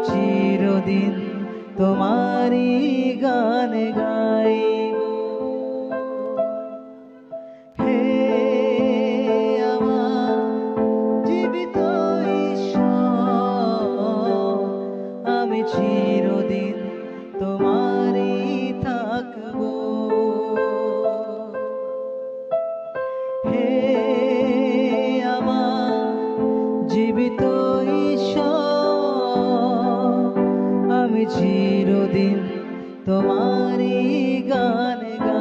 চিরদিন তোমারই গান গাইব। হে আমার জীবিত ঈশ্বর, আমি চিরদিন তোমারই থাকব। হে আমার জীবিত ঈশ্বর, আমি চিরদিন তোমারই গান গাইব।